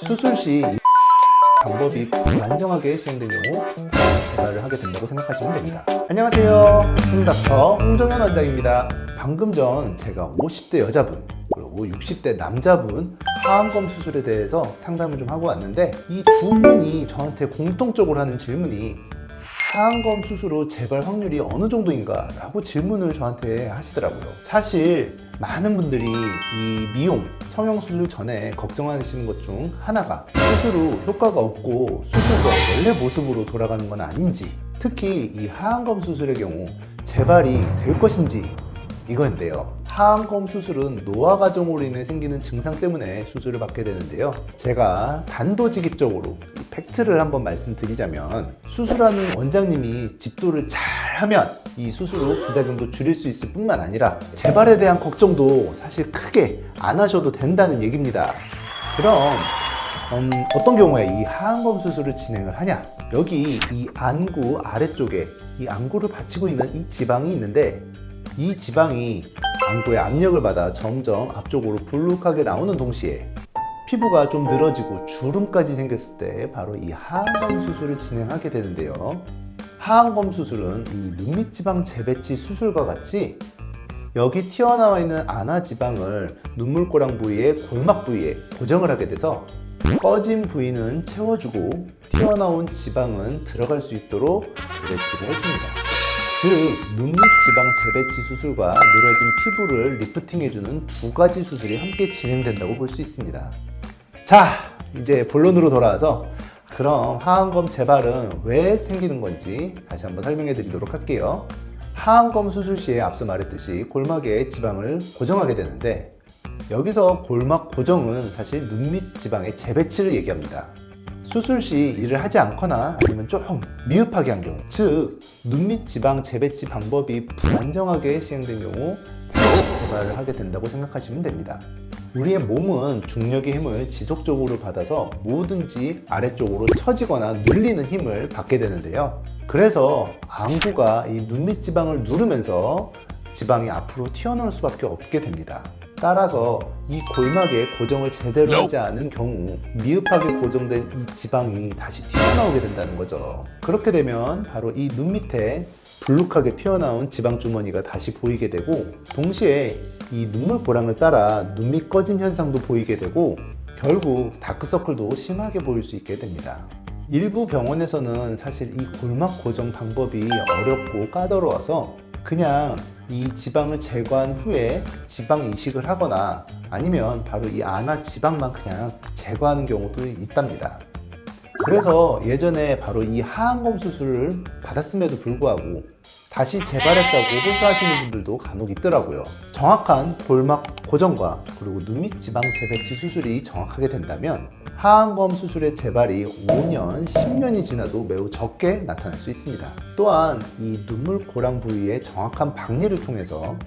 수술 시 방법이 불안정하게 시행된 경우 재발을 하게 된다고 생각하시면 됩니다. 안녕하세요, 홍닥터 홍정현 원장입니다. 방금 전 제가 50대 여자분 그리고 60대 남자분 하안검 수술에 대해서 상담을 좀 하고 왔는데, 이 두 분이 저한테 공통적으로 하는 질문이 하안검 수술 후 재발 확률이 어느 정도인가 라고 질문을 저한테 하시더라고요. 사실 많은 분들이 이 미용, 성형수술 전에 걱정하시는 것 중 하나가 수술 후 효과가 없고 수술과 원래 모습으로 돌아가는 건 아닌지, 특히 이 하안검 수술의 경우 재발이 될 것인지 이거인데요. 하안검 수술은 노화 과정으로 인해 생기는 증상 때문에 수술을 받게 되는데요. 제가 단도직입적으로 팩트를 한번 말씀드리자면, 수술하는 원장님이 집도를 잘하면 이 수술 후 부작용도 줄일 수 있을 뿐만 아니라 재발에 대한 걱정도 사실 크게 안 하셔도 된다는 얘기입니다. 그럼 어떤 경우에 이 하안검 수술을 진행을 하냐? 여기 이 안구 아래쪽에 이 안구를 받치고 있는 이 지방이 있는데, 이 지방이 안구의 압력을 받아 점점 앞쪽으로 불룩하게 나오는 동시에 피부가 좀 늘어지고 주름까지 생겼을 때 바로 이 하안검 수술을 진행하게 되는데요. 하안검 수술은 이 눈밑지방 재배치 수술과 같이 여기 튀어나와 있는 안화지방을 눈물꼬랑 부위의 골막 부위에 고정을 하게 돼서 꺼진 부위는 채워주고 튀어나온 지방은 들어갈 수 있도록 재배치를 해줍니다. 즉, 눈밑지방 재배치 수술과 늘어진 피부를 리프팅해주는 두 가지 수술이 함께 진행된다고 볼 수 있습니다. 자, 이제 본론으로 돌아와서 그럼 하안검 재발은 왜 생기는 건지 다시 한번 설명해 드리도록 할게요. 하안검 수술 시에 앞서 말했듯이 골막에 지방을 고정하게 되는데, 여기서 골막 고정은 사실 눈밑지방의 재배치를 얘기합니다. 수술 시 일을 하지 않거나 아니면 좀 미흡하게 한 경우, 즉 눈밑지방 재배치 방법이 불안정하게 시행된 경우 재발을 하게 된다고 생각하시면 됩니다. 우리의 몸은 중력의 힘을 지속적으로 받아서 뭐든지 아래쪽으로 처지거나 눌리는 힘을 받게 되는데요. 그래서 안구가 이 눈밑지방을 누르면서 지방이 앞으로 튀어나올 수밖에 없게 됩니다. 따라서 이 골막에 고정을 제대로 하지 않은 경우 미흡하게 고정된 이 지방이 다시 튀어나오게 된다는 거죠. 그렇게 되면 바로 이 눈 밑에 불룩하게 튀어나온 지방 주머니가 다시 보이게 되고, 동시에 이 눈물보랑을 따라 눈밑 꺼짐 현상도 보이게 되고, 결국 다크서클도 심하게 보일 수 있게 됩니다. 일부 병원에서는 사실 이 골막 고정 방법이 어렵고 까다로워서 그냥 이 지방을 제거한 후에 지방 이식을 하거나 아니면 바로 이 안화 지방만 그냥 제거하는 경우도 있답니다. 그래서 예전에 바로 이 하안검 수술을 받았음에도 불구하고 다시 재발했다고 호소하시는 분들도 간혹 있더라고요. 정확한 골막 고정과 그리고 눈밑 지방 재배치 수술이 정확하게 된다면 하안검 수술의 재발이 5년, 10년이 지나도 매우 적게 나타날 수 있습니다. 또한 이 눈물고랑 부위의 정확한 박리를 통해서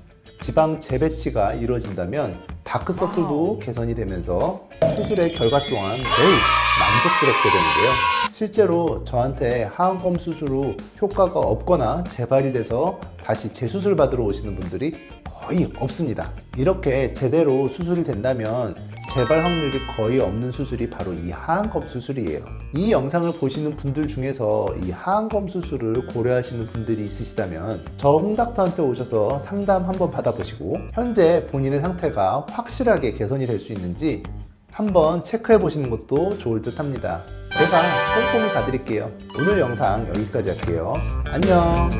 지방 재배치가 이루어진다면 다크서클도 개선이 되면서 수술의 결과 또한 매우 만족스럽게 되는데요. 실제로 저한테 하안검 수술 후 효과가 없거나 재발이 돼서 다시 재수술 받으러 오시는 분들이 거의 없습니다. 이렇게 제대로 수술이 된다면 재발 확률이 거의 없는 수술이 바로 이 하안검 수술이에요. 이 영상을 보시는 분들 중에서 이 하안검 수술을 고려하시는 분들이 있으시다면 저 홍닥터한테 오셔서 상담 한번 받아보시고 현재 본인의 상태가 확실하게 개선이 될 수 있는지 한번 체크해 보시는 것도 좋을 듯 합니다. 제가 꼼꼼히 봐드릴게요. 오늘 영상 여기까지 할게요. 안녕.